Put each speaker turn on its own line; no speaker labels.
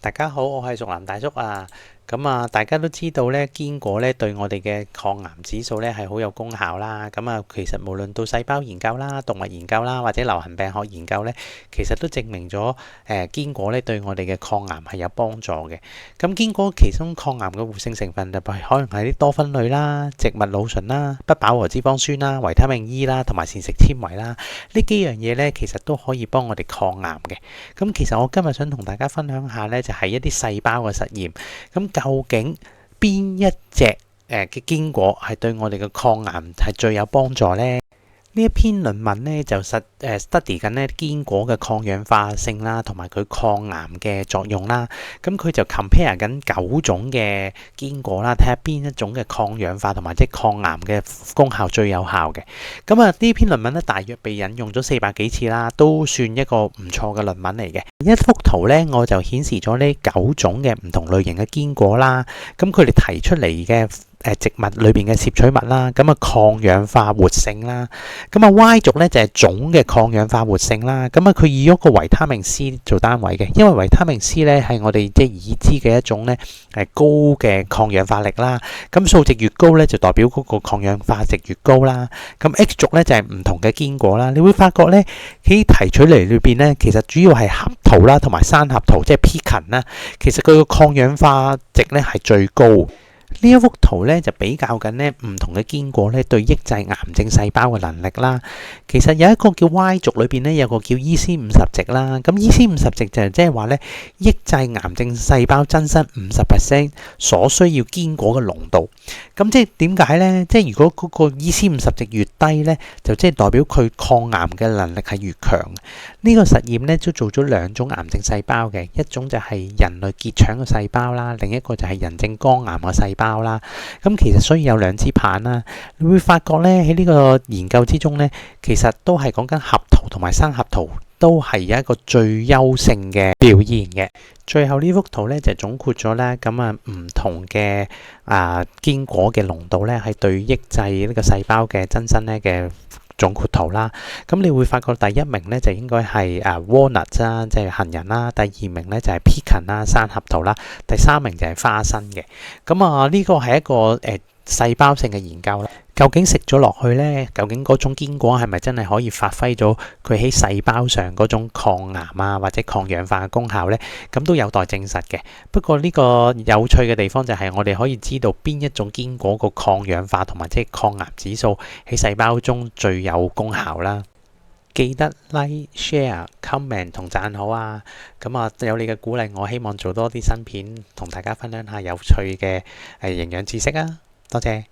大家好，我係熟男大叔啊。大家都知道咧，堅果咧對我哋嘅抗癌指數咧係好有功效啦。其實無論到細胞研究啦、動物研究啦，或者流行病學研究咧，其實都證明咗堅果咧對我哋嘅抗癌係有幫助嘅。咁堅果其中抗癌嘅活性成分就可能係啲多酚類啦、植物腦醇啦、不飽和脂肪酸啦、維他命 E 啦，同埋膳食纖維啦。呢幾樣嘢咧，其實都可以幫我哋抗癌嘅。咁其實我今日想同大家分享下咧，就係一啲細胞嘅實驗。咁究竟邊一隻嘅堅果係對我哋嘅抗癌係最有幫助呢？呢一篇論文咧就study 緊咧堅果嘅抗氧化性啦，同埋佢抗癌嘅作用啦。咁佢就 compare 緊9種嘅堅果啦，睇下邊一種嘅抗氧化同埋即係抗癌嘅功效最有效嘅。呢篇論文咧大約被引用咗400幾次啦，都算一個唔錯嘅論文嚟嘅。一幅圖咧我就顯示咗呢9種嘅唔同類型嘅堅果啦。咁佢哋提出嚟嘅植物裏邊嘅攝取物啦，抗氧化活性啦，Y 軸咧就係總嘅抗氧化活性啦，佢以一個維他命 C 做單位嘅，因為維他命 C 咧係我哋即係已知嘅一種咧高嘅抗氧化力啦，數值越高咧就代表嗰個抗氧化值越高啦。X 軸咧就係唔同嘅堅果啦，你會發覺咧喺提取嚟裏邊咧，其實主要係合桃啦同埋山合桃，即係 pecan 啦，其實佢個抗氧化值咧係最高。呢一幅圖咧就比較緊咧唔同嘅堅果咧對抑制癌症細胞嘅能力啦。其實有一個叫 Y 軸裏邊咧有個叫 EC50 值啦。EC50 值就即係話咧抑制癌症細胞增生50% 所需要堅果嘅濃度。即係點解咧？即係如果嗰個 EC50 值越低咧，就即係代表佢抗癌嘅能力係越強。呢個實驗咧都做咗2種癌症細胞嘅，一種就係人類結腸嘅細胞啦，另一個就係人症肝癌嘅細胞啦。其實需要有2支棒啦。你會發覺咧喺呢個研究之中咧，其實都係講緊合桃同埋生合桃都係有一個最優勝嘅表現嘅。最後呢幅圖咧就總括咗咧唔同嘅堅果嘅濃度咧係對抑制呢個細胞嘅增生咧嘅總括圖啦。你會發覺第1名咧就應該係walnut 啦，即係杏仁啦；第2名咧就係 pecan 啦，山合桃啦；第3名就係花生嘅。呢個係一個細胞性嘅研究啦。究竟食咗落去咧，究竟嗰種堅果係咪真係可以發揮到佢喺細胞上嗰種抗癌或者抗氧化嘅功效咧？都有待證實嘅。不過呢個有趣嘅地方就係我哋可以知道邊一種堅果個抗氧化同埋即係抗癌指數喺細胞中最有功效啦。記得 like、share、comment 同讚好啊！有你嘅鼓勵，我希望做多啲新片同大家分享下有趣嘅營養知識啊！多謝。